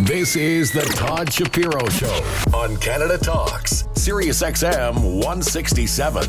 This is the Todd Shapiro Show on Canada Talks, SiriusXM 167.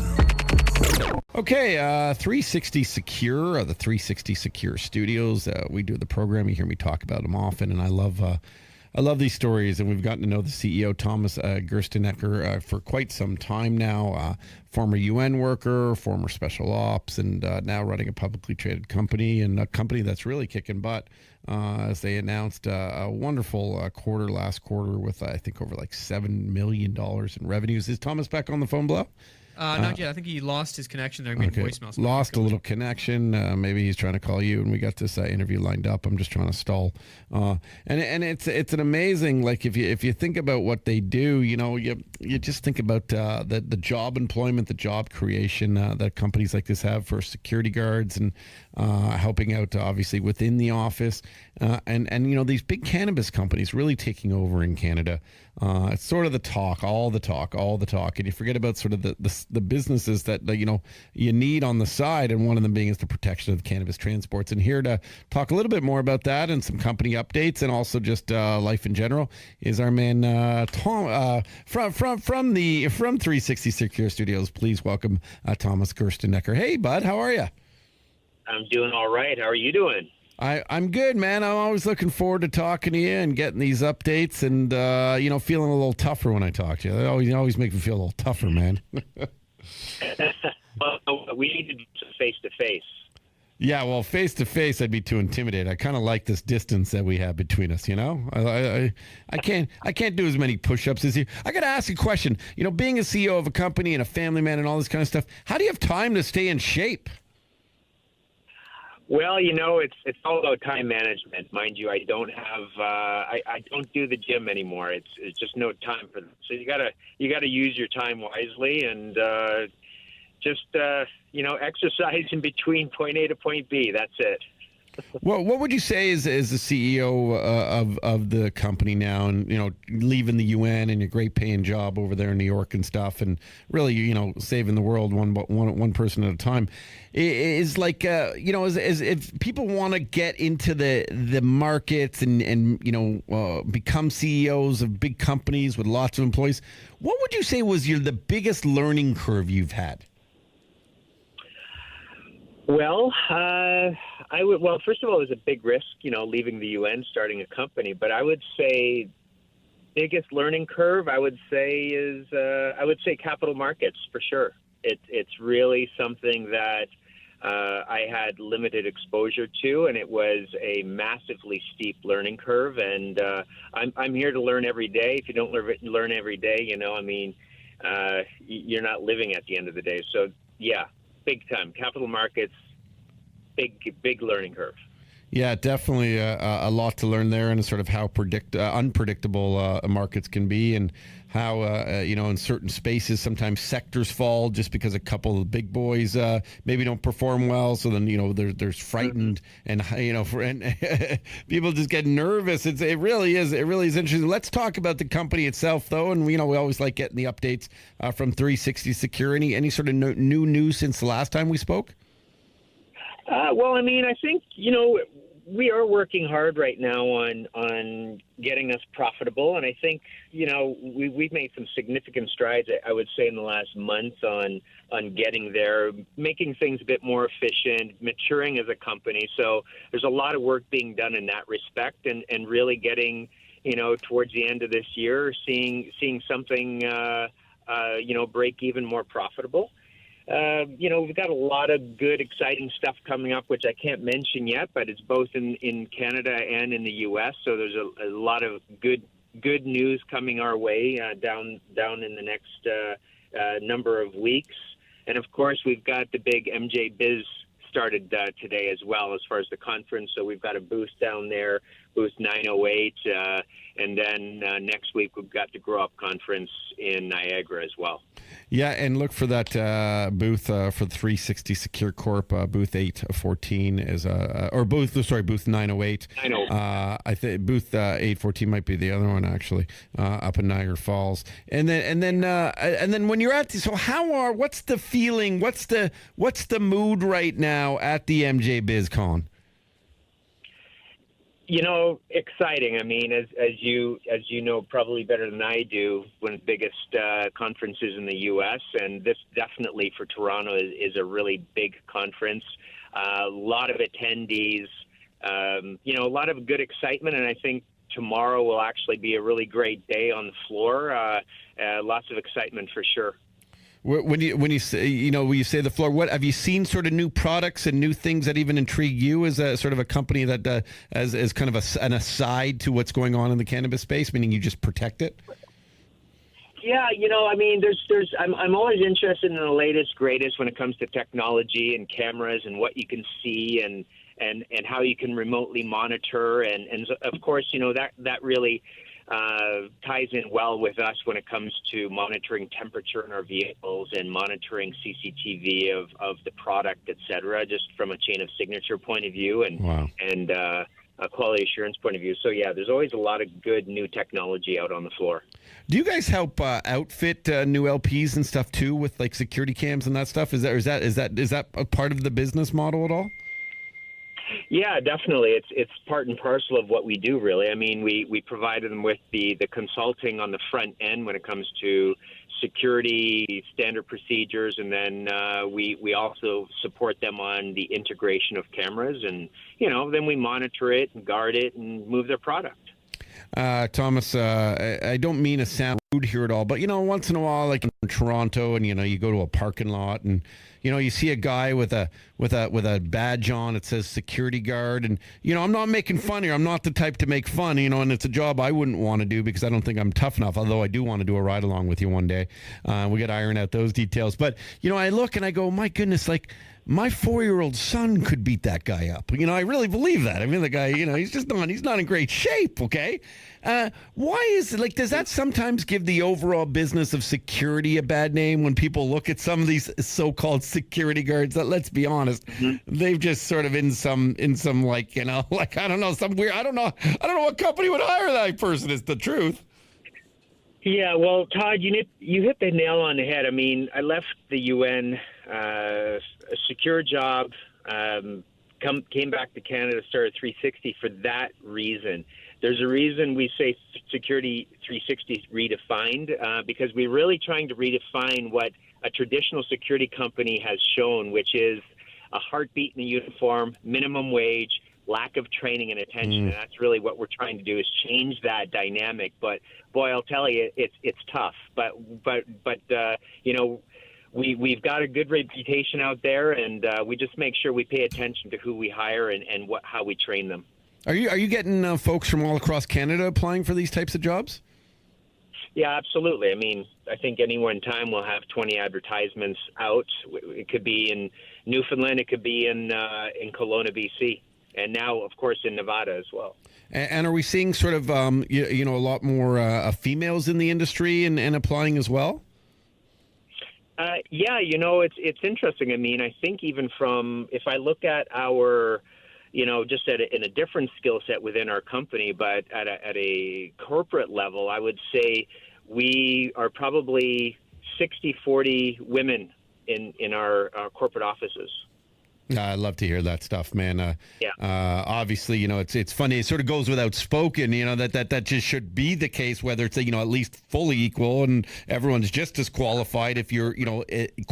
Okay, 360 Secure, the 360 Secure Studios. We do the program. You hear me talk about them often, and I love these stories. And we've gotten to know the CEO, Thomas Gerstenecker, for quite some time now. Former UN worker, former special ops, and now running a publicly traded company, and a company that's really kicking butt. As they announced a wonderful last quarter with, I think, over like $7 million in revenues. Is Thomas back on the phone, Blow? Not yet. I think he lost his connection there. Made voicemail. So lost a little connection. Maybe he's trying to call you, and we got this interview lined up. I'm just trying to stall. And it's an amazing, like, if you think about what they do, you just think about the job employment, the job creation that companies like this have for security guards and helping out obviously within the office, and these big cannabis companies really taking over in Canada. It's sort of all the talk, and you forget about sort of the businesses that you need on the side, and one of them being is the protection of cannabis transports. And here to talk a little bit more about that and some company updates and also just life in general is our man Tom from 360 Secure Studios. Please welcome Thomas Gerstenecker. Hey, bud, how are you? I'm doing all right. How are you doing? I'm good, man. I'm always looking forward to talking to you and getting these updates and, feeling a little tougher when I talk to you. They always make me feel a little tougher, man. Well, we need to do some face-to-face. Yeah, well, face-to-face, I'd be too intimidated. I kind of like this distance that we have between us, I can't do as many push-ups as you. I got to ask you a question. Being a CEO of a company and a family man and all this kind of stuff, how do you have time to stay in shape? Well, it's all about time management, mind you. I don't have I don't do the gym anymore. It's just no time for them. So you gotta use your time wisely and exercise in between point A to point B. That's it. Well, what would you say is the CEO of the company now, and leaving the UN and your great paying job over there in New York and stuff, and really saving the world one person at a time, is like is if people want to get into the markets and become CEOs of big companies with lots of employees, what would you say was the biggest learning curve you've had? Well, first of all, it was a big risk, leaving the UN, starting a company. But I would say biggest learning curve, is capital markets for sure. It's really something that I had limited exposure to, and it was a massively steep learning curve. And I'm here to learn every day. If you don't learn every day, you're not living at the end of the day. So, yeah. Big time. Capital markets, big learning curve. Yeah, definitely a lot to learn there, and sort of how unpredictable markets can be, and how in certain spaces sometimes sectors fall just because a couple of the big boys maybe don't perform well. So then there's frightened and people just get nervous. It really is interesting. Let's talk about the company itself, though, and we always like getting the updates from 360 Secure. Any sort of new news since the last time we spoke? I think, we are working hard right now on getting us profitable. And I think, we've made some significant strides, I would say, in the last month on getting there, making things a bit more efficient, maturing as a company. So there's a lot of work being done in that respect, and really getting, towards the end of this year, seeing something, break even more profitable. We've got a lot of good, exciting stuff coming up, which I can't mention yet, but it's both in Canada and in the U.S. So there's a lot of good news coming our way down in the next number of weeks. And of course, we've got the big MJ Biz started today as well, as far as the conference. So we've got a booth down there, booth 908, and then next week we've got the Grow Up Conference in Niagara as well. Yeah, and look for that booth for 360 Secure Corp, booth 814 is booth 908. I think booth 814 might be the other one, actually, up in Niagara Falls. And then when you're at so what's the feeling? What's the mood right now at the MJ BizCon? Exciting. I mean, as you know probably better than I do, one of the biggest conferences in the U.S., and this definitely for Toronto is a really big conference. A lot of attendees, a lot of good excitement, and I think tomorrow will actually be a really great day on the floor. Lots of excitement for sure. When you say the floor, what have you seen? Sort of new products and new things that even intrigue you as a sort of a company that as kind of an aside to what's going on in the cannabis space, meaning you just protect it. Yeah, I mean, I'm always interested in the latest, greatest when it comes to technology and cameras and what you can see and how you can remotely monitor and of course, that really ties in well with us when it comes to monitoring temperature in our vehicles and monitoring CCTV of the product, et cetera, just from a chain of signature point of view and a quality assurance point of view. So yeah, there's always a lot of good new technology out on the floor. Do you guys help outfit new LPs and stuff too with like security cams and that stuff? Is that a part of the business model at all? Yeah, definitely. It's part and parcel of what we do, really. I mean, we provided them with the consulting on the front end when it comes to security, standard procedures, and then we also support them on the integration of cameras, and then we monitor it and guard it and move their product. Thomas, I don't mean to sound rude here at all, but once in a while, like in Toronto, and you go to a parking lot, and you see a guy with a badge on. It says security guard, and I'm not making fun here. I'm not the type to make fun, and it's a job I wouldn't want to do because I don't think I'm tough enough. Although I do want to do a ride along with you one day. We got to iron out those details. But I look and I go, my goodness, like. My 4-year-old son could beat that guy up. I really believe that. I mean, the guy, he's not in great shape, okay? Why is it, does that sometimes give the overall business of security a bad name when people look at some of these so-called security guards that, let's be honest, they've just sort of in some I don't know, some weird, I don't know what company would hire that person is the truth. Yeah, well, Todd, you hit the nail on the head. I mean, I left the UN, a secure job, came back to Canada, started 360 for that reason. There's a reason we say Security 360 redefined, because we're really trying to redefine what a traditional security company has shown, which is a heartbeat in a uniform, minimum wage, lack of training and attention, and that's really what we're trying to do is change that dynamic. But boy, I'll tell you, it's tough. But we've got a good reputation out there, and we just make sure we pay attention to who we hire and how we train them. Are you getting folks from all across Canada applying for these types of jobs? Yeah, absolutely. I mean, I think any one time we'll have 20 advertisements out. It could be in Newfoundland, it could be in Kelowna, BC. And now, of course, in Nevada as well. And are we seeing sort of, a lot more females in the industry and applying as well? Yeah, it's interesting. I mean, I think even if I look at our, just in a different skill set within our company, but at a corporate level, I would say we are probably 60-40 women in our corporate offices. I love to hear that stuff, man. Obviously, it's funny. It sort of goes without spoken, that just should be the case, whether it's, at least fully equal and everyone's just as qualified if you're,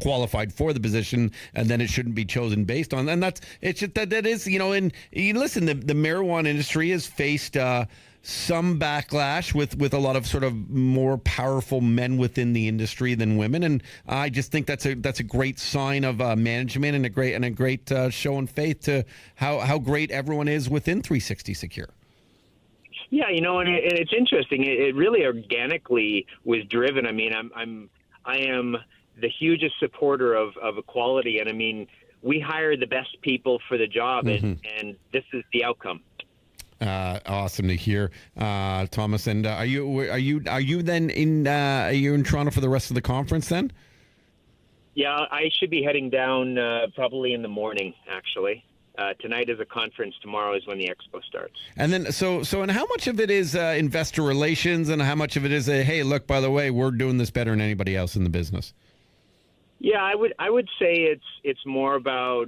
qualified for the position, and then it shouldn't be chosen based on. And it's just that is, and listen, the marijuana industry has faced some backlash with a lot of sort of more powerful men within the industry than women, and I just think that's a great sign of management and a great show and faith to how great everyone is within 360 Secure. Yeah, and it's interesting. It really organically was driven. I mean, I am the hugest supporter of equality, and I mean, we hire the best people for the job, and this is the outcome. Awesome to hear, Thomas. And are you then are you in Toronto for the rest of the conference then? Yeah, I should be heading down probably in the morning, actually. Tonight is a conference. Tomorrow is when the expo starts. And then, and how much of it is investor relations, and how much of it is hey, look, by the way, we're doing this better than anybody else in the business? Yeah, I would say it's more about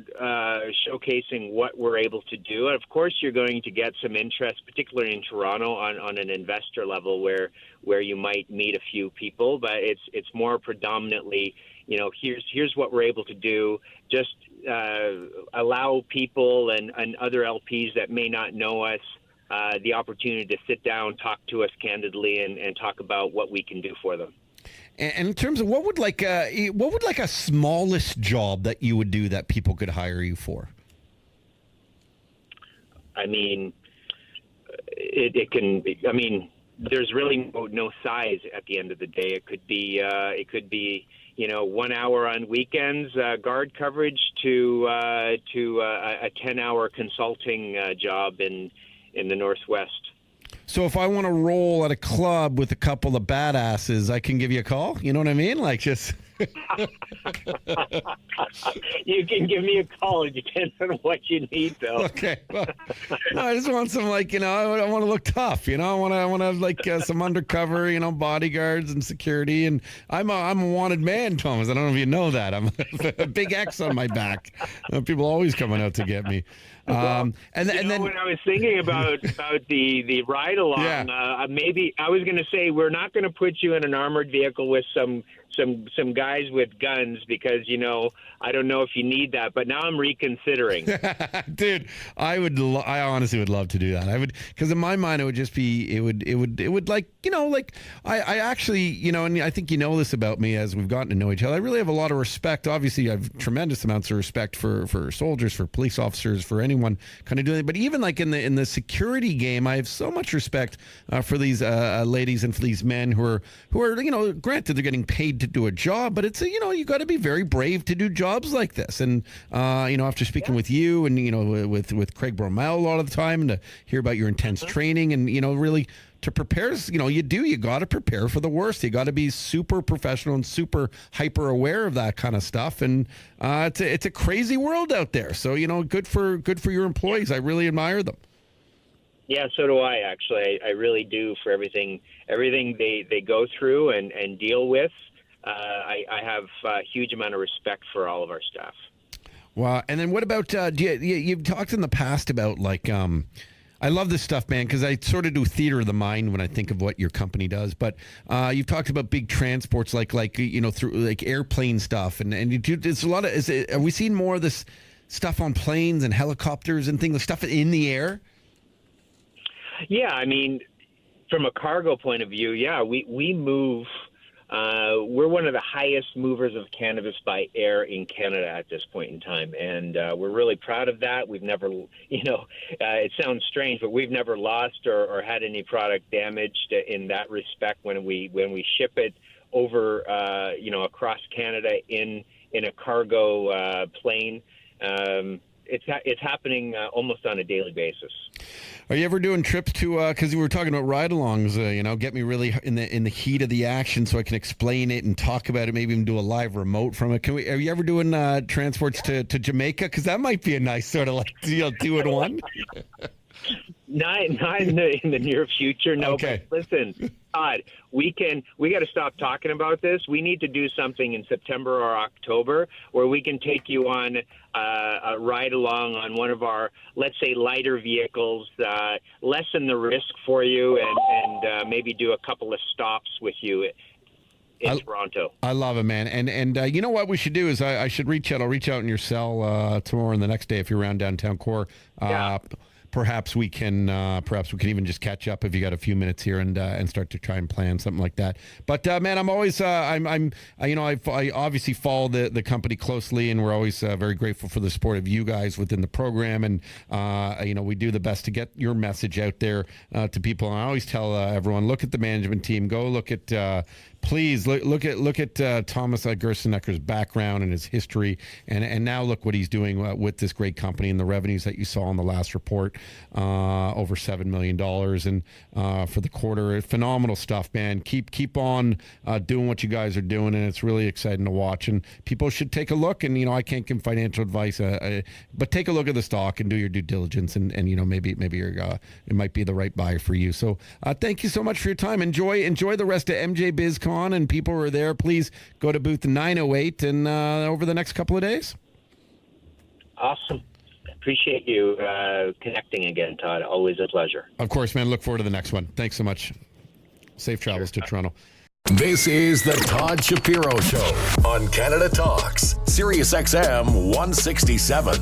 showcasing what we're able to do. And of course, you're going to get some interest, particularly in Toronto, on an investor level where you might meet a few people. But it's more predominantly, here's what we're able to do. Just allow people and other LPs that may not know us the opportunity to sit down, talk to us candidly, and talk about what we can do for them. And in terms of what would like a smallest job that you would do that people could hire you for? I mean, it can. I mean, there's really no size at the end of the day. It could be 1 hour on weekends guard coverage to a 10-hour consulting job in the Northwest. So if I want to roll at a club with a couple of badasses, I can give you a call? You know what I mean? Like just... You can give me a call. It depends on what you need, though. Okay. Well, no, I just want some, like, I want to look tough. I want to have like some undercover, bodyguards and security. And I'm a wanted man, Thomas. I don't know if you know that. I'm a big X on my back. People always coming out to get me. And then when I was thinking about the ride along, maybe I was going to say we're not going to put you in an armored vehicle with some guys with guns because I don't know if you need that, but now I'm reconsidering. Dude, I honestly would love to do that. I would, because in my mind it would just be it would like I actually and I think this about me as we've gotten to know each other. I really have a lot of respect. Obviously, I have tremendous amounts of respect for soldiers, for police officers, for anyone kind of doing it. But even like in the security game, I have so much respect for these ladies and for these men who are granted they're getting paid to do a job, but it's you got to be very brave to do jobs like this. And after speaking with you and with Craig Bromell a lot of the time, and to hear about your intense training and really to prepare, you got to prepare for the worst. You got to be super professional and super hyper aware of that kind of stuff. And it's a crazy world out there. So good for your employees. I really admire them. Yeah, so do I. Actually, I really do, for everything they go through and deal with. I have a huge amount of respect for all of our staff. Wow. And then what about, you've talked in the past about like, I love this stuff, man, because I sort of do theater of the mind when I think of what your company does. But you've talked about big transports like through like airplane stuff. And you do, it's a lot of, are we seeing more of this stuff on planes and helicopters and things, like stuff in the air? Yeah. I mean, from a cargo point of view, we move. We're one of the highest movers of cannabis by air in Canada at this point in time, and we're really proud of that. We've never, it sounds strange, but we've never lost or had any product damaged in that respect when we ship it over, across Canada in a cargo plane. It's happening almost on a daily basis. Are you ever doing trips to? Because we were talking about ride-alongs. Get me really in the heat of the action, so I can explain it and talk about it. Maybe even do a live remote from it. Are you ever doing transports to Jamaica? Because that might be a nice sort of like 2-in-1. Not in the near future, no. Okay. But listen, Todd, we got to stop talking about this. We need to do something in September or October where we can take you on a ride along on one of our, let's say, lighter vehicles, lessen the risk for you, and maybe do a couple of stops with you in Toronto. I love it, man. And you know what we should do is I should reach out. I'll reach out in your cell tomorrow and the next day if you're around downtown core. Perhaps we can even just catch up if you got a few minutes here and start to try and plan something like that. But man, I'm always I obviously follow the company closely, and we're always very grateful for the support of you guys within the program. And we do the best to get your message out there to people. And I always tell everyone, look at the management team, go look at. Please look at Thomas Gerstenecker's background and his history, and now look what he's doing with this great company and the revenues that you saw in the last report, over $7 million, and for the quarter, phenomenal stuff, man. Keep on doing what you guys are doing, and it's really exciting to watch. And people should take a look. And I can't give financial advice, but take a look at the stock and do your due diligence, and maybe you're it might be the right buy for you. So thank you so much for your time. Enjoy the rest of MJ BizCon on and people who are there, please go to booth 908 and over the next couple of days. Awesome. Appreciate you connecting again, Todd. Always a pleasure. Of course, man. Look forward to the next one. Thanks so much. Safe travels to Toronto. This is the Todd Shapiro Show on Canada Talks, SiriusXM 167.